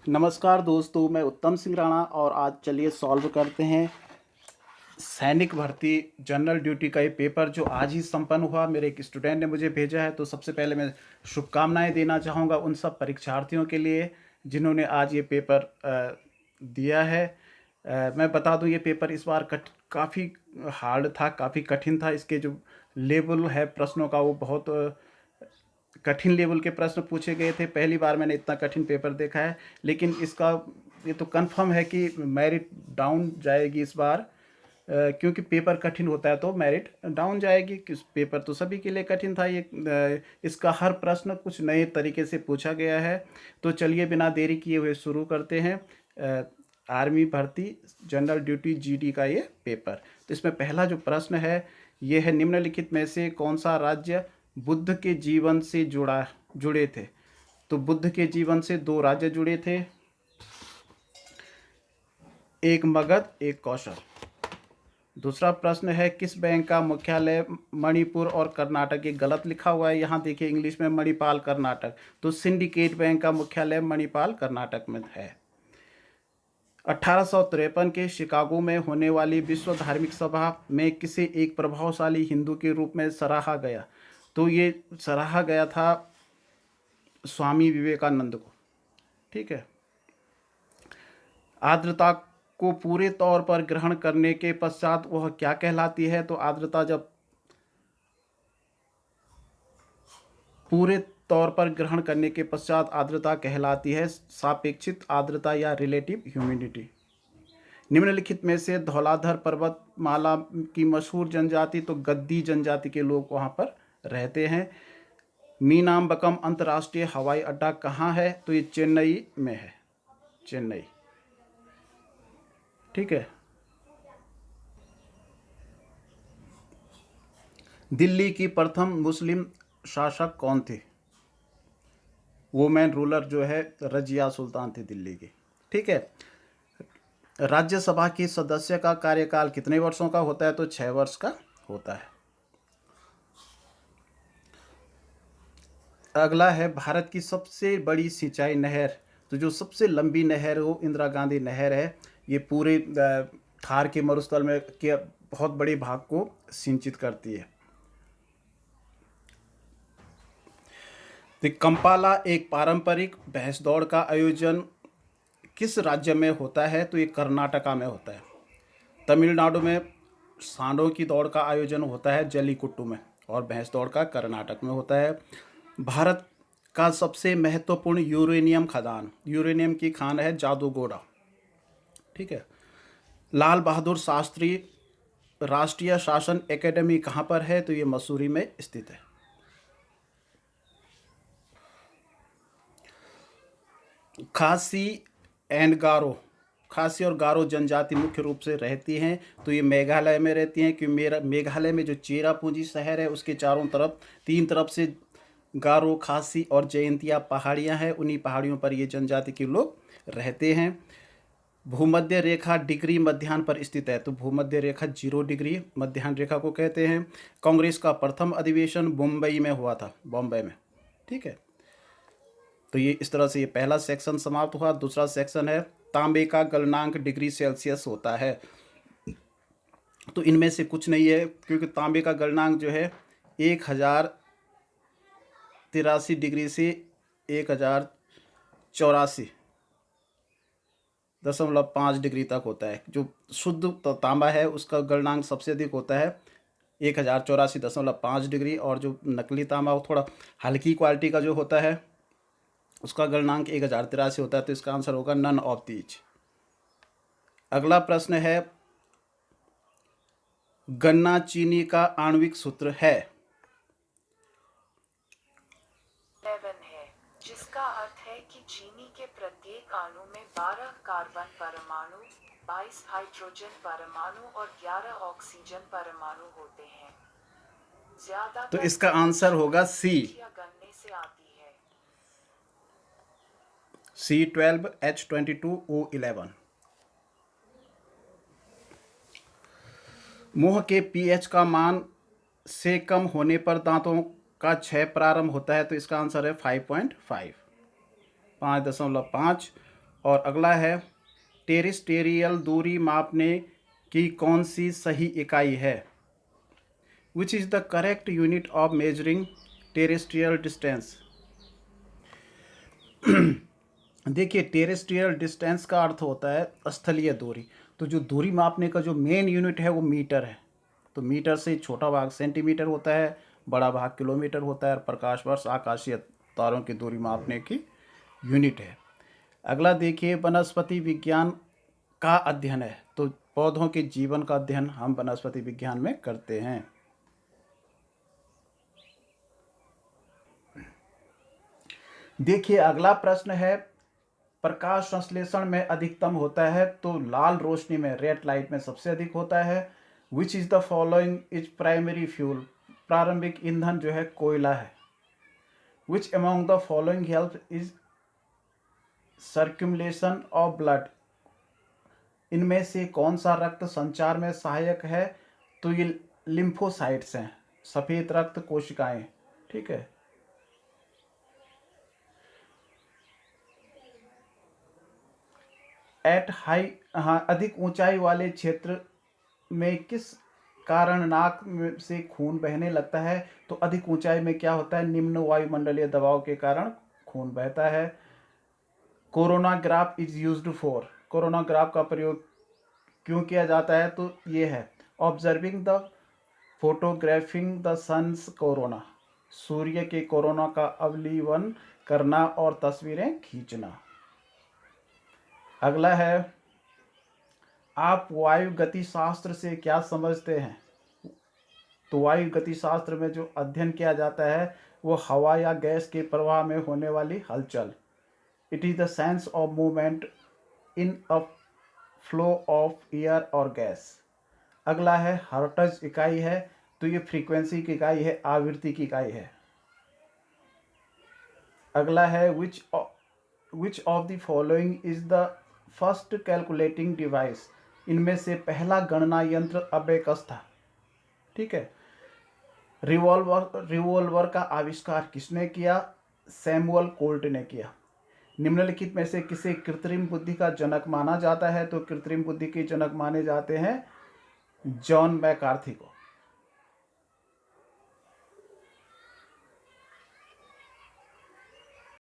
नमस्कार दोस्तों, मैं उत्तम सिंह राणा और आज चलिए सॉल्व करते हैं सैनिक भर्ती जनरल ड्यूटी का ये पेपर जो आज ही संपन्न हुआ। मेरे एक स्टूडेंट ने मुझे भेजा है, तो सबसे पहले मैं शुभकामनाएं देना चाहूँगा उन सब परीक्षार्थियों के लिए जिन्होंने आज ये पेपर दिया है। मैं बता दूं, ये पेपर इस बार काफ़ी हार्ड था, काफ़ी कठिन था। इसके जो लेवल है प्रश्नों का वो बहुत कठिन लेवल के प्रश्न पूछे गए थे। पहली बार मैंने इतना कठिन पेपर देखा है, लेकिन इसका ये तो कंफर्म है कि मेरिट डाउन जाएगी इस बार। क्योंकि पेपर कठिन होता है तो मेरिट डाउन जाएगी। किस पेपर तो सभी के लिए कठिन था ये। इसका हर प्रश्न कुछ नए तरीके से पूछा गया है। तो चलिए बिना देरी किए हुए शुरू करते हैं आर्मी भर्ती जनरल ड्यूटी जीडी का ये पेपर। तो इसमें पहला जो प्रश्न है ये है, निम्नलिखित में से कौन सा राज्य बुद्ध के जीवन से जुड़े थे। तो बुद्ध के जीवन से दो राज्य जुड़े थे, एक मगध एक कौशल। दूसरा प्रश्न है, किस बैंक का मुख्यालय मणिपुर और कर्नाटक। ये गलत लिखा हुआ है, यहाँ देखिए इंग्लिश में मणिपाल कर्नाटक, तो सिंडिकेट बैंक का मुख्यालय मणिपाल कर्नाटक में है। 1853 के शिकागो में होने वाली विश्व धार्मिक सभा में किसे एक प्रभावशाली हिंदू के रूप में सराहा गया। तो ये सराहा गया था स्वामी विवेकानंद को। ठीक है। आर्द्रता को पूरे तौर पर ग्रहण करने के पश्चात वह क्या कहलाती है। तो आर्द्रता जब पूरे तौर पर ग्रहण करने के पश्चात आर्द्रता कहलाती है सापेक्षित आर्द्रता या रिलेटिव ह्यूमिडिटी। निम्नलिखित में से धौलाधर पर्वतमाला की मशहूर जनजाति। तो गद्दी जनजाति के लोग वहाँ पर रहते हैं। मीनाम्बकम अंतर्राष्ट्रीय हवाई अड्डा कहाँ है। तो ये चेन्नई में है, चेन्नई। ठीक है। दिल्ली की प्रथम मुस्लिम शासक कौन थे। वुमेन रूलर जो है रजिया सुल्तान थे दिल्ली की। ठीक है। राज्यसभा की सदस्य का कार्यकाल कितने वर्षों का होता है। तो 6 वर्ष का होता है। अगला है, भारत की सबसे बड़ी सिंचाई नहर। तो जो सबसे लंबी नहर है वो इंदिरा गांधी नहर है। ये पूरे थार के मरुस्थल में के बहुत बड़े भाग को सिंचित करती है। तो कंपाला एक पारंपरिक भैंस दौड़ का आयोजन किस राज्य में होता है। तो ये कर्नाटका में होता है। तमिलनाडु में सांडों की दौड़ का आयोजन होता है जलीकुट्टू में, और भैंस दौड़ का कर्नाटक में होता है। भारत का सबसे महत्वपूर्ण यूरेनियम खदान, यूरेनियम की खान है जादूगोड़ा। ठीक है। लाल बहादुर शास्त्री राष्ट्रीय शासन एकेडमी कहाँ पर है। तो ये मसूरी में स्थित है। खासी एंड गारो, खासी और गारो जनजाति मुख्य रूप से रहती हैं। तो ये मेघालय में रहती हैं, क्योंकि मेघालय में जो चेरापूंजी शहर है उसके चारों तरफ, तीन तरफ से गारो, खासी और जयंतिया पहाड़ियां हैं। उन्हीं पहाड़ियों पर ये जनजाति के लोग रहते हैं। भूमध्य रेखा डिग्री मध्याह्न पर स्थित है। तो भूमध्य रेखा 0 डिग्री मध्याह्न रेखा को कहते हैं। कांग्रेस का प्रथम अधिवेशन मुंबई में हुआ था, बॉम्बे में। ठीक है। तो ये इस तरह से ये पहला सेक्शन समाप्त हुआ। दूसरा सेक्शन है, तांबे का गलनांक डिग्री सेल्सियस होता है। तो इनमें से कुछ नहीं है, क्योंकि तांबे का गलनांक जो है 1083 डिग्री से 1084.5 डिग्री तक होता है। जो शुद्ध तांबा है उसका गलनांक सबसे अधिक होता है 1084.5 डिग्री, और जो नकली तांबा वो थोड़ा हल्की क्वालिटी का जो होता है उसका गलनांक 1083 होता है। तो इसका आंसर होगा नन ऑफ दीज। अगला प्रश्न है, गन्ना चीनी का आणविक सूत्र है। 11 है, जिसका अर्थ है कि चीनी के प्रत्येक अणु में 12 कार्बन परमाणु, 22 हाइड्रोजन परमाणु और 11 ऑक्सीजन परमाणु होते हैं। तो इसका आंसर होगा सी, गन्ने से आती है। C12H22O11। मुंह के pH का मान से कम होने पर दांतों का क्षय प्रारंभ होता है। तो इसका आंसर है 5.5, 5.5। और अगला है टेरेस्टेरियल दूरी मापने की कौन सी सही इकाई है? Which is the correct unit of measuring terrestrial distance? देखिए, टेरेस्ट्रियल डिस्टेंस का अर्थ होता है स्थलीय दूरी। तो जो दूरी मापने का जो मेन यूनिट है वो मीटर है। तो मीटर से छोटा भाग सेंटीमीटर होता है, बड़ा भाग किलोमीटर होता है, और प्रकाश वर्ष आकाशीय तारों की दूरी मापने की यूनिट है। अगला देखिए, वनस्पति विज्ञान का अध्ययन है। तो पौधों के जीवन का अध्ययन हम वनस्पति विज्ञान में करते हैं। देखिए, अगला प्रश्न है, प्रकाश संश्लेषण में अधिकतम होता है तो लाल रोशनी में, रेड लाइट में सबसे अधिक होता है। Which is the following is primary fuel? प्रारंभिक ईंधन जो है कोयला है। Which among the following help is circulation of blood? इनमें से कौन सा रक्त संचार में सहायक है? तो ये लिम्फोसाइट्स हैं, सफेद रक्त कोशिकाएं। ठीक है। एट हाई, हाँ, अधिक ऊंचाई वाले क्षेत्र में किस कारण नाक से खून बहने लगता है? तो अधिक ऊंचाई में क्या होता है? निम्न वायुमंडलीय दबाव के कारण खून बहता है। Coronagraph is used for? Coronagraph का प्रयोग क्यों किया जाता है? तो ये है observing the photographing the sun's corona, सूर्य के कोरोना का अवलोकन करना और तस्वीरें खींचना। अगला है, आप वायु गतिशास्त्र से क्या समझते हैं? तो वायु गतिशास्त्र में जो अध्ययन किया जाता है वो हवा या गैस के प्रवाह में होने वाली हलचल। It is the science of movement in a flow of air और गैस। अगला है, हर्ट्ज इकाई है, तो ये फ्रीक्वेंसी की इकाई है, आवृत्ति की इकाई है। अगला है, which of the following is the first calculating device? इनमें से पहला गणना यंत्र अबेकस था। ठीक है। रिवॉल्वर का आविष्कार किसने किया? सैमुअल कोल्ट ने किया। निम्नलिखित में से किसे कृत्रिम बुद्धि का जनक माना जाता है? तो कृत्रिम बुद्धि के जनक माने जाते हैं जॉन मैकार्थी को।